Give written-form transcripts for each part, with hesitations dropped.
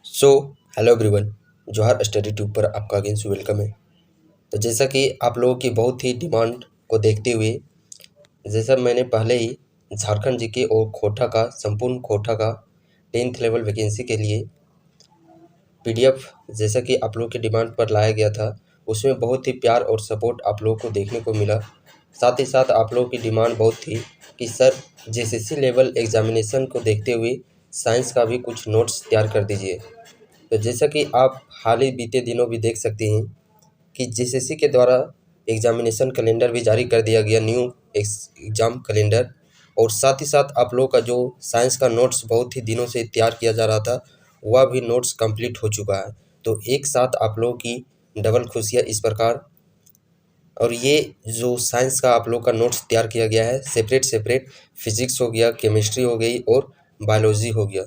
So hello everyone. जोहार study tube पर आपका अगेन से वेलकम है। तो जैसा कि आप लोगों की बहुत ही डिमांड को देखते हुए जैसा मैंने पहले ही झारखंड जीके और कोटा का संपूर्ण कोटा का 10th लेवल वैकेंसी के लिए पीडीएफ जैसा कि आप लोगों की डिमांड पर लाया गया था, उसमें बहुत ही प्यार और सपोर्ट आप लोगों को देखने को मिला। साथ ही साथ आप लोगों की डिमांड बहुत थी कि सर जेसीसी लेवल एग्जामिनेशन को देखते हुए साइंस का भी कुछ नोट्स तैयार कर दीजिए। तो जैसा कि आप हाल ही बीते दिनों भी देख सकते हैं कि जेसीसी के द्वारा एग्जामिनेशन कैलेंडर भी जारी कर दिया गया, न्यू एग्जाम कैलेंडर। और साथ ही साथ आप लोगों का जो साइंस का नोट्स बहुत ही दिनों से तैयार किया जा रहा था, वह भी नोट्स कंप्लीट हो चुका है। तो एक साथ आप लोगों की डबल खुशियाँ इस प्रकार। और ये जो साइंस का आप लोग का नोट्स तैयार किया गया है, सेपरेट सेपरेट फिजिक्स हो गया, केमिस्ट्री हो गई और बायोलॉजी हो गया।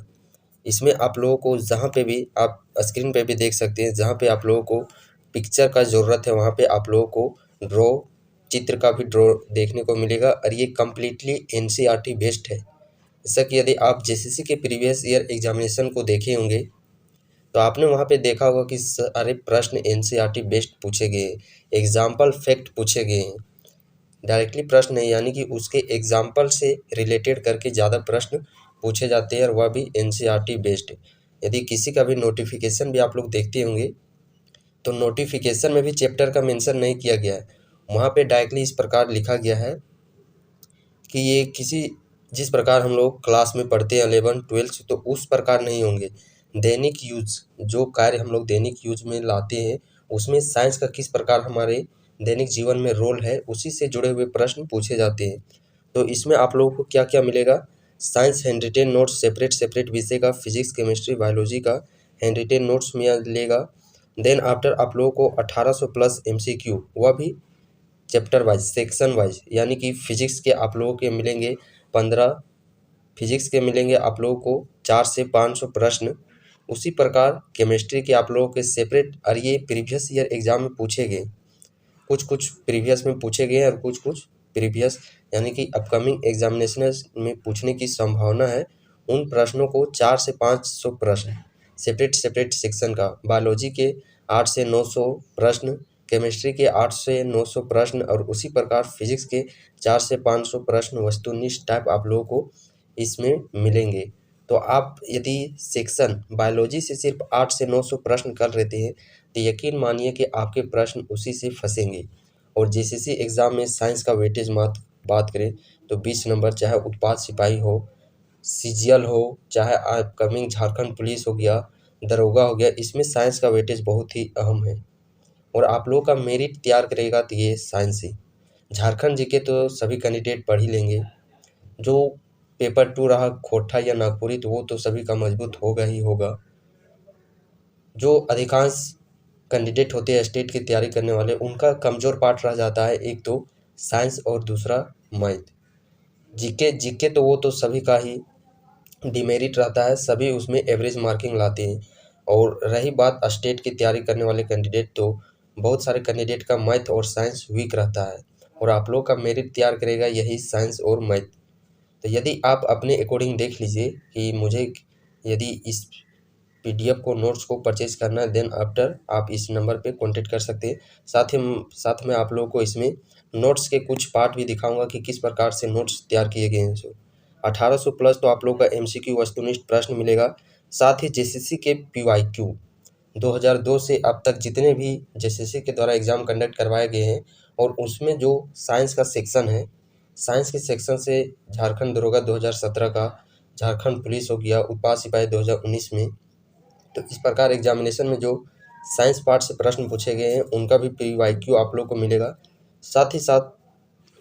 इसमें आप लोगों को जहाँ पे भी आप स्क्रीन पे भी देख सकते हैं, जहाँ पे आप लोगों को पिक्चर का ज़रूरत है वहाँ पे आप लोगों को ड्रॉ चित्र का भी ड्रॉ देखने को मिलेगा। और ये कम्प्लीटली एनसीईआरटी बेस्ड है। जैसा कि यदि आप जेसीसी के प्रीवियस ईयर एग्जामिनेशन को देखे होंगे तो आपने वहाँ पे देखा होगा कि सारे प्रश्न एनसीईआरटी बेस्ड पूछे गए हैं, एग्जाम्पल फैक्ट पूछे गए हैं। डायरेक्टली प्रश्न नहीं, यानी कि उसके एग्जाम्पल से रिलेटेड करके ज़्यादा प्रश्न पूछे जाते हैं और वह भी एनसीईआरटी बेस्ड। यदि किसी का भी नोटिफिकेशन भी आप लोग देखते होंगे तो नोटिफिकेशन में भी चैप्टर का मेंशन नहीं किया गया है। वहाँ पे डायरेक्टली इस प्रकार लिखा गया है कि ये किसी जिस प्रकार हम लोग क्लास में पढ़ते हैं 11th 12th, तो उस प्रकार नहीं होंगे। दैनिक यूज जो कार्य हम लोग दैनिक यूज में लाते हैं, उसमें साइंस का किस प्रकार हमारे दैनिक जीवन में रोल है, उसी से जुड़े हुए प्रश्न पूछे जाते हैं। तो इसमें आप लोगों को क्या क्या मिलेगा, science hand retain notes separate separate विषय का, फिजिक्स केमिस्ट्री बायोलॉजी का हैंड रिटेन नोट्स मिलेगा। देन आफ्टर आप लोगों को 1800 प्लस एमसीक्यू, वह भी चैप्टर वाइज सेक्शन वाइज, यानी कि फिजिक्स के आप लोगों के मिलेंगे 15, फिजिक्स के मिलेंगे आप लोगों को 4 से 500 प्रश्न। उसी प्रकार केमिस्ट्री के आप लोगों के सेपरेट, और ये प्रीवियस ईयर एग्जाम में पूछे गए, कुछ कुछ प्रीवियस में पूछे गए और कुछ कुछ प्रीवियस यानी कि अपकमिंग एग्जामिनेशन में पूछने की संभावना है। उन प्रश्नों को 4 से 500 प्रश्न सेपरेट सेपरेट सेक्शन का, बायोलॉजी के 8 से 900 प्रश्न, केमिस्ट्री के 8 से 900 प्रश्न और उसी प्रकार फिजिक्स के 4 से 500 प्रश्न वस्तुनिष्ठ टाइप आप लोगों को इसमें मिलेंगे। तो आप यदि सेक्शन बायोलॉजी से सिर्फ 8 से 900 प्रश्न कर लेते हैं तो यकीन मानिए कि आपके प्रश्न उसी से फंसेंगे। और जेसीसी एग्ज़ाम में साइंस का वेटेज बात करें तो 20 नंबर, चाहे उत्पाद सिपाही हो, सीजीएल हो, चाहे अपकमिंग झारखंड पुलिस हो गया, दरोगा हो गया, इसमें साइंस का वेटेज बहुत ही अहम है। और आप लोगों का मेरिट तैयार करेगा तो ये साइंस ही। झारखंड जीके तो सभी कैंडिडेट पढ़ ही लेंगे। जो पेपर 2 रहा खोटा या नागपुरी, तो वो तो सभी का मजबूत होगा ही होगा। जो अधिकांश कैंडिडेट होते हैं स्टेट की तैयारी करने वाले, उनका कमज़ोर पार्ट रह जाता है, एक तो साइंस और दूसरा मैथ। जीके जीके तो वो तो सभी का ही डिमेरिट रहता है, सभी उसमें एवरेज मार्किंग लाते हैं। और रही बात स्टेट की तैयारी करने वाले कैंडिडेट, तो बहुत सारे कैंडिडेट का मैथ और साइंस वीक रहता है और आप लोग का मेरिट तैयार करेगा यही साइंस और मैथ। तो यदि आप अपने अकॉर्डिंग देख लीजिए कि मुझे यदि इस पीडीएफ को नोट्स को परचेज करना है, देन आफ्टर आप इस नंबर पे कांटेक्ट कर सकते हैं। साथ में आप लोगों को इसमें नोट्स के कुछ पार्ट भी दिखाऊंगा कि किस प्रकार से नोट्स तैयार किए गए हैं। सो 1800 प्लस तो आप लोगों का एमसीक्यू वस्तुनिष्ठ प्रश्न मिलेगा। साथ ही जेसीसी के पीवाईक्यू 2002 से अब तक जितने भी जेसीसी के द्वारा एग्ज़ाम कंडक्ट करवाए गए हैं, और उसमें जो साइंस का सेक्शन है, साइंस के सेक्शन से झारखंड दरोगा 2017 का, झारखंड पुलिस हो गया, उत्पाद सिपाही 2019 में। तो इस प्रकार एग्जामिनेशन में जो साइंस पार्ट से प्रश्न पूछे गए हैं उनका भी पीवाईक्यू आप लोग को मिलेगा। साथ ही साथ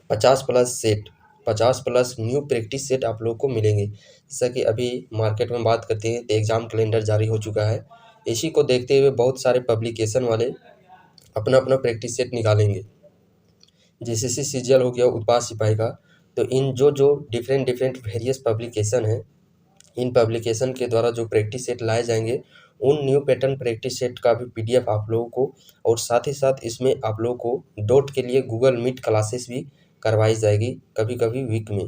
50 प्लस न्यू प्रैक्टिस सेट आप लोग को मिलेंगे। जैसा कि अभी मार्केट में बात करते हैं तो एग्ज़ाम कैलेंडर जारी हो चुका है। इसी को देखते हुए बहुत सारे पब्लिकेशन वाले अपना अपना प्रैक्टिस सेट निकालेंगे। जेसीसी सीजीएल हो गया, उत्पाद सिपाही का। तो इन जो जो डिफरेंट डिफरेंट वेरियस पब्लिकेशन है, इन पब्लिकेशन के द्वारा जो प्रैक्टिस सेट लाए जाएंगे, उन न्यू पैटर्न प्रैक्टिस सेट का भी पीडीएफ आप लोगों को, और साथ ही साथ इसमें आप लोगों को डॉट के लिए गूगल मीट क्लासेस भी करवाई जाएगी कभी कभी वीक में।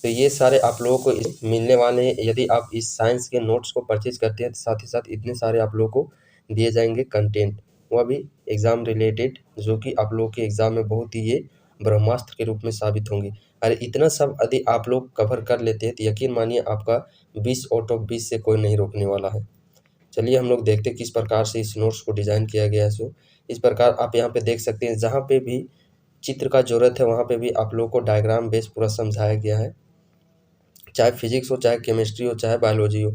तो ये सारे आप लोगों को मिलने वाले हैं। यदि आप इस साइंस के नोट्स को परचेज करते हैं तो साथ ही साथ इतने सारे आप लोगों को दिए जाएंगे कंटेंट, वह भी एग्ज़ाम रिलेटेड, जो कि आप लोगों के एग्ज़ाम में बहुत ही ये ब्रह्मास्त्र के रूप में साबित होंगे। अरे इतना सब यदि आप लोग कवर कर लेते हैं तो यकीन मानिए आपका 20 आउट ऑफ 20 से कोई नहीं रोकने वाला है। चलिए हम लोग देखते हैं किस प्रकार से इस नोट्स को डिज़ाइन किया गया है। सो इस प्रकार आप यहाँ पे देख सकते हैं, जहाँ पे भी चित्र का ज़रूरत है वहाँ पे भी आप लोगों को डायग्राम बेस पूरा समझाया गया है, चाहे फिजिक्स हो, चाहे केमिस्ट्री हो, चाहे बायोलॉजी हो।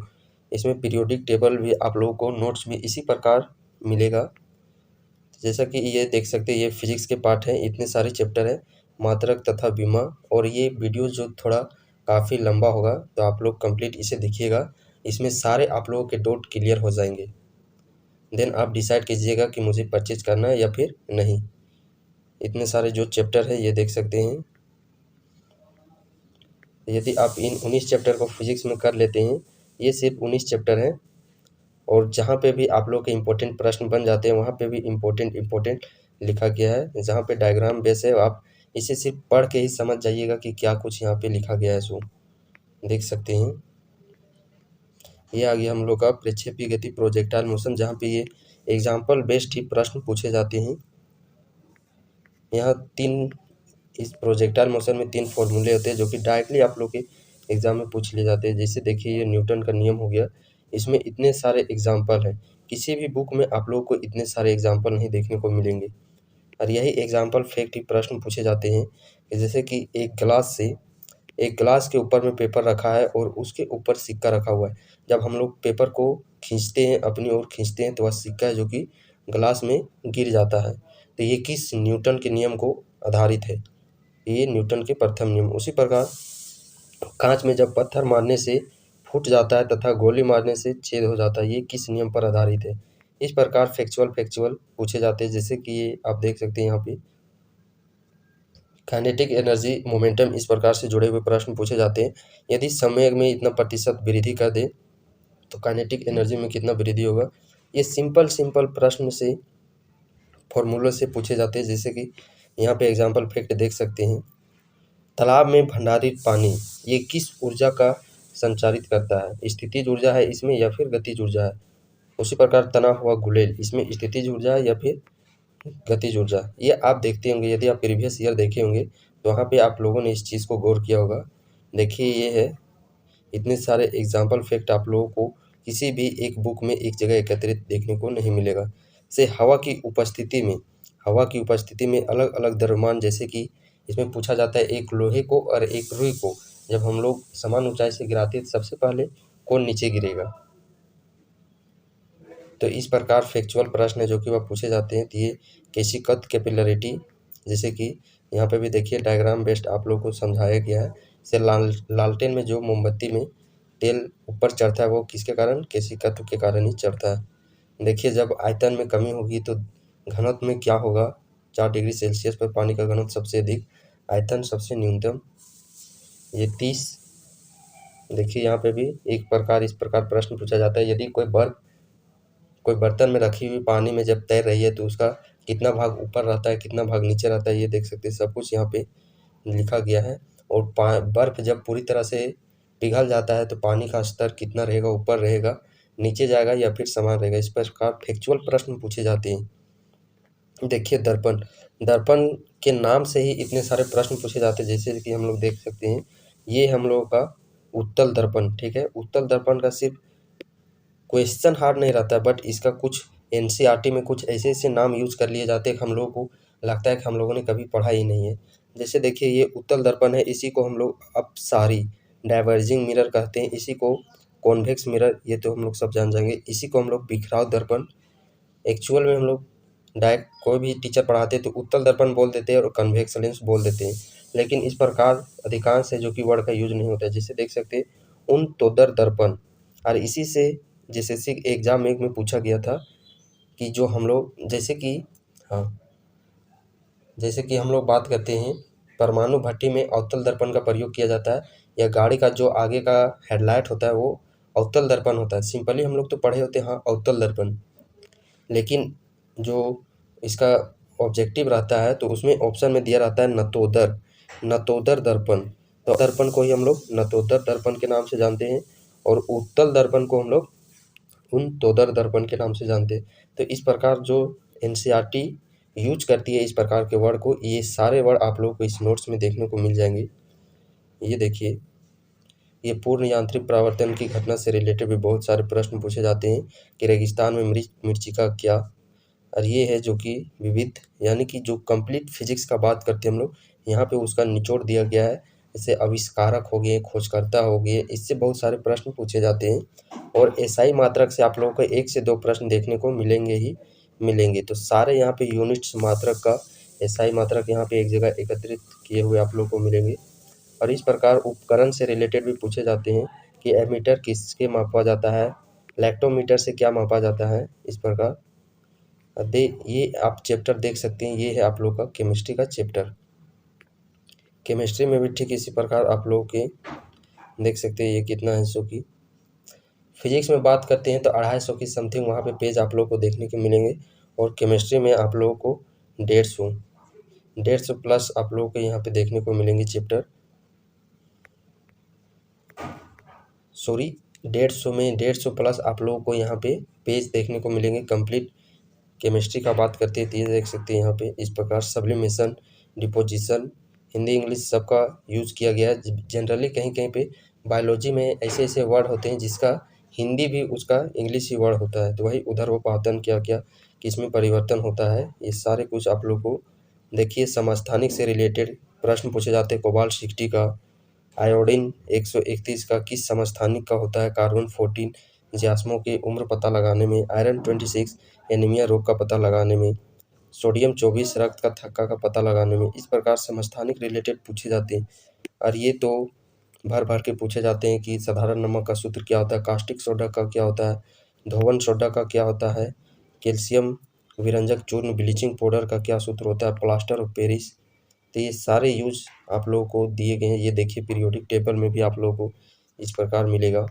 इसमें पीरियोडिक टेबल भी आप लोगों को नोट्स भी इसी प्रकार मिलेगा। जैसा कि ये देख सकते हैं, ये फिजिक्स के पार्ट हैं, इतने सारे चैप्टर हैं, मात्रक तथा बीमा। और ये वीडियो जो थोड़ा काफ़ी लंबा होगा तो आप लोग कंप्लीट इसे देखिएगा, इसमें सारे आप लोगों के डाउट क्लियर हो जाएंगे। देन आप डिसाइड कीजिएगा कि मुझे परचेज करना है या फिर नहीं। इतने सारे जो चैप्टर है ये देख सकते हैं। यदि आप इन 19 चैप्टर को फिजिक्स में कर लेते हैं, ये सिर्फ 19 चैप्टर हैं, और जहाँ पे भी आप लोग के इम्पोर्टेंट प्रश्न बन जाते हैं वहाँ पे भी इम्पोर्टेंट लिखा गया है। जहाँ पे डायग्राम बेस है आप इसे सिर्फ पढ़ के ही समझ जाइएगा कि क्या कुछ यहाँ पे लिखा गया है। सो देख सकते हैं, ये आ गया हम लोग का प्रक्षेपी गति प्रोजेक्टाइल मोशन, जहाँ पे ये एग्जाम्पल बेस्ड ही प्रश्न पूछे जाते हैं। यहाँ इस प्रोजेक्टाइल मोशन में 3 फॉर्मूले होते हैं जो कि डायरेक्टली आप लोग के एग्जाम में पूछ लिए जाते हैं। जैसे देखिए ये न्यूटन का नियम हो गया, इसमें इतने सारे एग्जाम्पल हैं, किसी भी बुक में आप लोगों को इतने सारे एग्जाम्पल नहीं देखने को मिलेंगे। और यही एग्जाम्पल फैक्ट ही प्रश्न पूछे जाते हैं कि जैसे कि एक गिलास के ऊपर में पेपर रखा है और उसके ऊपर सिक्का रखा हुआ है। जब हम लोग पेपर को खींचते हैं, अपनी ओर खींचते हैं, तो वह सिक्का है जो कि गिलास में गिर जाता है। तो ये किस न्यूटन के नियम को आधारित है? ये न्यूटन के प्रथम नियम। उसी प्रकार कांच में जब पत्थर मारने से फूट जाता है तथा गोली मारने से छेद हो जाता है, ये किस नियम पर आधारित है? इस प्रकार फैक्चुअल पूछे जाते हैं। जैसे कि ये आप देख सकते हैं, यहाँ पे काइनेटिक एनर्जी, मोमेंटम, इस प्रकार से जुड़े हुए प्रश्न पूछे जाते हैं। यदि समय में इतना प्रतिशत वृद्धि कर दे तो काइनेटिक एनर्जी में कितना वृद्धि होगा? ये सिंपल प्रश्न से फॉर्मूलों से पूछे जाते हैं। जैसे कि यहाँ पे एग्जाम्पल फैक्ट देख सकते हैं, तालाब में भंडारित पानी ये किस ऊर्जा का संचारित करता है? स्थितिज ऊर्जा है इसमें या फिर गतिज ऊर्जा है? उसी प्रकार तना हुआ गुलेल, इसमें स्थितिज ऊर्जा है या फिर गतिज ऊर्जा? ये आप देखते होंगे, यदि आप प्रीवियस ईयर देखे होंगे तो वहाँ पे आप लोगों ने इस चीज़ को गौर किया होगा। देखिए ये है, इतने सारे एग्जाम्पल फैक्ट आप लोगों को किसी भी एक बुक में एक जगह एकत्रित देखने को नहीं मिलेगा। से हवा की उपस्थिति में अलग अलग द्रव्यमान, जैसे कि इसमें पूछा जाता है एक लोहे को और एक रुई को जब हम लोग समान ऊंचाई से गिराते हैं तो सबसे पहले कौन नीचे गिरेगा? तो इस प्रकार फैक्चुअल प्रश्न है जो कि वह पूछे जाते हैं। तो ये केशिकत कैपिलरिटी, जैसे कि यहाँ पे भी देखिए डायग्राम बेस्ड आप लोगों को समझाया गया है। जैसे लालटेन में जो मोमबत्ती में तेल ऊपर चढ़ता है वो किसके कारण? केशिकत्व के कारण ही चढ़ता है। देखिए जब आयतन में कमी होगी तो घनत्व में क्या होगा? 4 डिग्री सेल्सियस पर पानी का घनत्व सबसे अधिक, आयतन सबसे न्यूनतम, ये 30। देखिए यहाँ पे भी इस प्रकार प्रश्न पूछा जाता है। यदि कोई बर्तन में रखी हुई पानी में जब तैर रही है तो उसका कितना भाग ऊपर रहता है, कितना भाग नीचे रहता है, ये देख सकते हैं। सब कुछ यहाँ पे लिखा गया है। और बर्फ जब पूरी तरह से पिघल जाता है तो पानी का स्तर कितना रहेगा? ऊपर रहेगा, नीचे जाएगा या फिर समान रहेगा? इस प्रकार फैक्चुअल प्रश्न पूछे जाते हैं। देखिए दर्पण के नाम से ही इतने सारे प्रश्न पूछे जाते हैं। जैसे कि हम लोग देख सकते हैं, ये हम लोगों का उत्तल दर्पण, ठीक है। उत्तल दर्पण का सिर्फ क्वेश्चन हार्ड नहीं रहता, बट इसका कुछ एनसीईआरटी में कुछ ऐसे नाम यूज कर लिए जाते हैं कि हम लोगों को लगता है कि हम लोगों ने कभी पढ़ा ही नहीं है। जैसे देखिए ये उत्तल दर्पण है, इसी को हम लोग अपसारी डाइवर्जिंग मिरर कहते हैं, इसी को कॉन्वेक्स मिरर, ये तो हम लोग सब जान जाएंगे। इसी को हम लोग बिखराव दर्पण, एक्चुअल में हम लोग डायरेक्ट कोई भी टीचर पढ़ाते तो उत्तल दर्पण बोल देते हैं और कन्वेक्स लेंस बोल देते हैं, लेकिन इस प्रकार अधिकांश है जो कि वर्ड का यूज नहीं होता है। जैसे देख सकते हैं उन तोदर दर्पण, और इसी से जैसे एग्जाम में पूछा गया था कि जो हम लोग हाँ जैसे कि हम लोग बात करते हैं परमाणु भट्टी में अवतल दर्पण का प्रयोग किया जाता है, या गाड़ी का जो आगे का हेडलाइट होता है वो अवतल दर्पण होता है। सिंपली हम लोग तो पढ़े होते हैं हाँ अवतल दर्पण, लेकिन जो इसका ऑब्जेक्टिव रहता है तो उसमें ऑप्शन में दिया रहता है नतोदर दर्पण। तो दर्पण को ही हम लोग नतोदर दर्पण के नाम से जानते हैं और उत्तल दर्पण को हम लोग उनतोदर दर्पण के नाम से जानते हैं। तो इस प्रकार जो एनसीईआरटी यूज करती है इस प्रकार के वर्ड को, ये सारे वर्ड आप लोगों को इस नोट्स में देखने को मिल जाएंगे। ये देखिए, ये पूर्ण यांत्रिक परावर्तन की घटना से रिलेटेड भी बहुत सारे प्रश्न पूछे जाते हैं कि रेगिस्तान में मरीचिका क्या, और ये है जो कि विविध यानी कि जो कंप्लीट फिजिक्स का बात करते हैं हम लोग, यहाँ पे उसका निचोड़ दिया गया है। जैसे आविष्कारक हो गए, खोजकर्ता हो गए, इससे बहुत सारे प्रश्न पूछे जाते हैं और एसआई मात्रक से आप लोगों को 1 से 2 प्रश्न देखने को मिलेंगे ही मिलेंगे। तो सारे यहाँ पे यूनिट्स मात्रक का एसआई मात्रक यहाँ पे एक जगह एकत्रित किए हुए आप लोग को मिलेंगे। और इस प्रकार उपकरण से रिलेटेड भी पूछे जाते हैं कि एमीटर किसके मापा जाता है, लैक्टोमीटर से क्या मापा जाता है। इस प्रकार ये आप चैप्टर देख सकते हैं, ये है आप लोग का केमिस्ट्री का चैप्टर। केमिस्ट्री में भी ठीक इसी प्रकार आप लोग के देख सकते हैं ये कितना है, सो की फिजिक्स में बात करते हैं तो 250 की समथिंग वहाँ पे पेज आप लोग को देखने को मिलेंगे और केमिस्ट्री में आप लोगों को 150 प्लस आप लोगों को यहाँ पे देखने को मिलेंगे चैप्टर। सॉरी 150 में 150 प्लस आप लोगों को यहाँ पे पेज देखने को मिलेंगे। कंप्लीट केमिस्ट्री का बात करते हैं तो ये देख सकते हैं यहाँ पे इस प्रकार सब्लिमेशन, डिपोजिशन, हिंदी इंग्लिश सबका यूज किया गया है। जनरली कहीं कहीं पे बायोलॉजी में ऐसे ऐसे वर्ड होते हैं जिसका हिंदी भी उसका इंग्लिश ही वर्ड होता है, तो वही ऊर्ध्वपातन क्या क्या किसमें परिवर्तन होता है, ये सारे कुछ आप लोग को देखिए। समस्थानिक से रिलेटेड प्रश्न पूछे जाते हैं। कोबाल्ट 60 का, आयोडीन 131 का किस समस्थानिक का होता है, कार्बन 14 जियास्मों की उम्र पता लगाने में, आयरन 26 एनीमिया रोग का पता लगाने में, सोडियम 24 रक्त का थक्का का पता लगाने में। इस प्रकार समस्थानिक रिलेटेड पूछे जाते हैं। और ये तो भर भर के पूछे जाते हैं कि साधारण नमक का सूत्र क्या होता है, कास्टिक सोडा का क्या होता है, धोवन सोडा का क्या होता है, कैल्शियम विरंजक चूर्ण ब्लीचिंग पाउडर का क्या सूत्र होता है, प्लास्टर ऑफ पेरिस। तो ये सारे यूज आप लोगों को दिए गए हैं। ये देखिए पीरियोडिक टेबल में भी आप लोगों को इस प्रकार मिलेगा।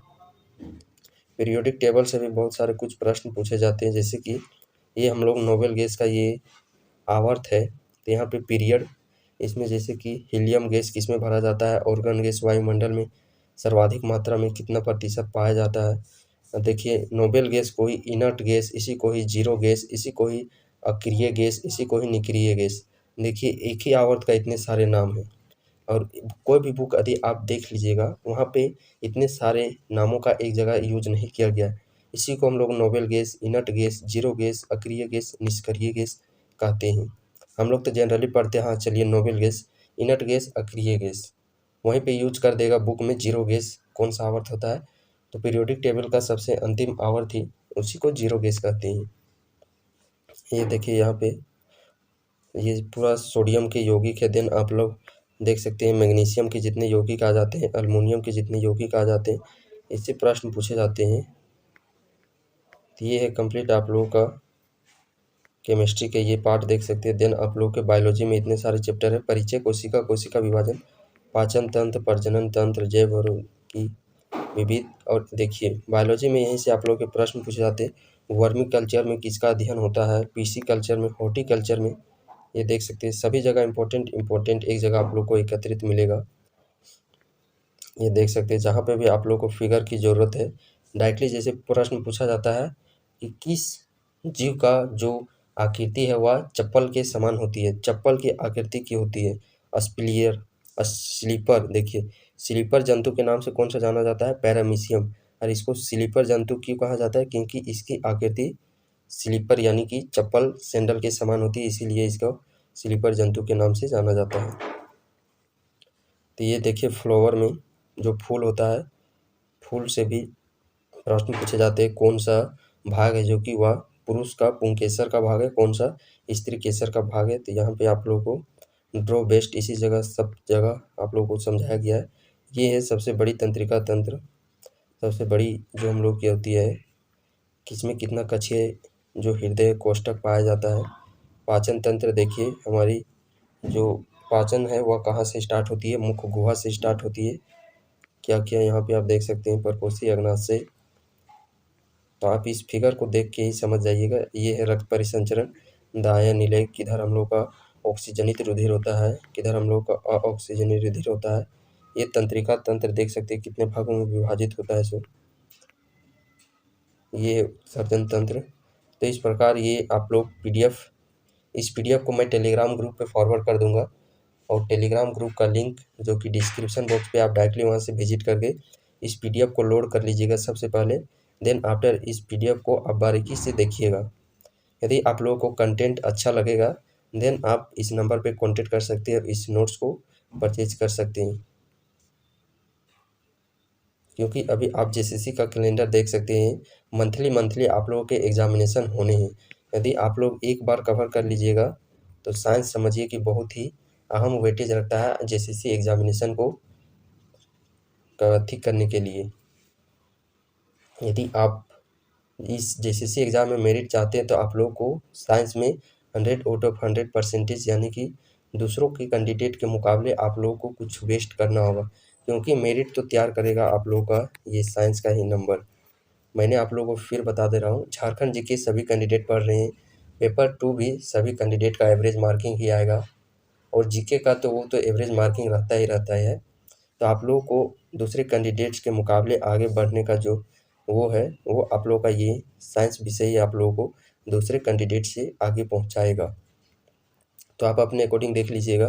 पीरियोडिक टेबल से भी बहुत सारे कुछ प्रश्न पूछे जाते हैं, जैसे कि ये हम लोग नोबेल गैस का ये आवर्त है, तो यहाँ पे पीरियड इसमें जैसे कि हीलियम गैस किसमें भरा जाता है, ऑर्गन गैस वायुमंडल में सर्वाधिक मात्रा में कितना प्रतिशत पाया जाता है। देखिए नोबेल गैस को ही इनर्ट गैस, इसी को ही जीरो गैस, इसी को ही अक्रिय गैस, इसी को ही निष्क्रिय गैस। देखिए एक ही आवर्त का इतने सारे नाम हैं और कोई भी बुक यदि आप देख लीजिएगा वहाँ पे इतने सारे नामों का एक जगह यूज नहीं किया गया है। इसी को हम लोग noble gas, inert gas, zero gas, अक्रिय गैस, निष्क्रिय गैस कहते हैं। हम लोग तो जनरली पढ़ते हैं, हाँ चलिए नोबेल गैस, इनर्ट गैस, अक्रिय गैस, वहीं पे यूज कर देगा बुक में जीरो गैस कौन सा आवर्त होता है, तो पीरियोडिक टेबल का सबसे अंतिम आवर्त ही उसी को जीरो गैस कहते हैं। ये देखिए यहाँ पे ये पूरा सोडियम के यौगिक है। देन आप लोग देख सकते हैं मैग्नीशियम के जितने यौगिक आ जाते हैं, अल्युमिनियम के जितने यौगिक आ जाते हैं, इससे प्रश्न पूछे जाते हैं। तो ये है कंप्लीट आप लोगों का केमिस्ट्री के ये पार्ट देख सकते हैं। देन आप लोग के बायोलॉजी में इतने सारे चैप्टर है। परिचय, कोशिका, कोशिका विभाजन, पाचन तंत्र, प्रजनन तंत्र, जैव और की विविध। और देखिए बायोलॉजी में यहीं से आप लोग के प्रश्न पूछे जाते हैं। वर्मी कल्चर में किसका अध्ययन होता है, पीसी कल्चर में, हॉर्टिकल्चर में। ये देख सकते हैं सभी जगह इम्पोर्टेंट एक जगह आप लोग को एकत्रित मिलेगा। ये देख सकते हैं जहाँ पे भी आप लोग को फिगर की ज़रूरत है, डायरेक्टली जैसे प्रश्न पूछा जाता है कि किस जीव का जो आकृति है वह चप्पल के समान होती है, चप्पल की आकृति की होती है, स्पिलियर, स्लीपर। देखिए स्लीपर जंतु के नाम से कौन सा जाना जाता है, पैरामीशियम। और इसको स्लीपर जंतु क्यों कहा जाता है, क्योंकि इसकी आकृति स्लीपर यानी कि चप्पल सैंडल के समान होती है, इसीलिए इसको स्लीपर जंतु के नाम से जाना जाता है। तो ये देखिए फ्लावर में जो फूल होता है, फूल से भी प्रश्न पूछे जाते हैं। कौन सा भाग है जो कि वह पुरुष का पुंकेसर का भाग है, कौन सा स्त्री केसर का भाग है। तो यहाँ पे आप लोगों को ड्रॉ बेस्ट इसी जगह सब जगह आप लोगों को समझाया गया है। ये है सबसे बड़ी तंत्रिका तंत्र, सबसे बड़ी जो हम लोग की होती है, किसमें कितना कक्षीय जो हृदय कोष्ठक पाया जाता है। पाचन तंत्र देखिए हमारी जो पाचन है वह कहाँ से स्टार्ट होती है, मुख गुहा से स्टार्ट होती है। क्या क्या यहाँ पे आप देख सकते हैं, परकोशी अग्नाशय से। तो आप इस फिगर को देख के ही समझ जाइएगा। ये है रक्त परिसंचरण, दाया नीले, किधर हम लोग का ऑक्सीजनित रुधिर होता है, किधर हम लोग का अऑक्सीजनित रुधिर होता है। ये तंत्रिका तंत्र देख सकते हैं कितने भागों में विभाजित होता है। सो ये सर्जन तंत्र। तो इस प्रकार ये आप लोग इस पीडीएफ को मैं टेलीग्राम ग्रुप पे फॉरवर्ड कर दूंगा, और टेलीग्राम ग्रुप का लिंक जो कि डिस्क्रिप्शन बॉक्स पे आप डायरेक्टली वहाँ से विजिट करके इस पीडीएफ को लोड कर लीजिएगा सबसे पहले। देन आफ्टर इस पीडीएफ को आप बारीकी से देखिएगा। यदि आप लोगों को कंटेंट अच्छा लगेगा देन आप इस नंबर पे कांटेक्ट कर सकते हैं और इस नोट्स को परचेज कर सकते हैं। क्योंकि अभी आप जेसीसी का कैलेंडर देख सकते हैं, मंथली आप लोगों के एग्जामिनेशन होने हैं। यदि आप लोग एक बार कवर कर लीजिएगा तो साइंस समझिए कि बहुत ही अहम वेटेज रखता है जेसीसी एग्जामिनेशन को ठीक करने के लिए। यदि आप इस जेसीसी एग्ज़ाम में मेरिट चाहते हैं तो आप लोग को साइंस में 100 आउट ऑफ 100 परसेंटेज, यानी कि दूसरों के कैंडिडेट के मुकाबले आप लोगों को कुछ बेस्ट करना होगा, क्योंकि मेरिट तो तैयार करेगा आप लोगों का ये साइंस का ही नंबर। मैंने आप लोगों को फिर बता दे रहा हूँ, झारखंड जीके सभी कैंडिडेट पढ़ रहे हैं। पेपर 2 भी सभी कैंडिडेट का एवरेज मार्किंग ही आएगा, और जीके का तो वो तो एवरेज मार्किंग रहता है। तो आप लोगों को दूसरे कैंडिडेट्स के मुकाबले आगे बढ़ने का जो वो है, वो आप लोगों का ये साइंस विषय ही आप लोगों को दूसरे कैंडिडेट से आगे पहुंचाएगा। तो आप अपने अकॉर्डिंग देख लीजिएगा।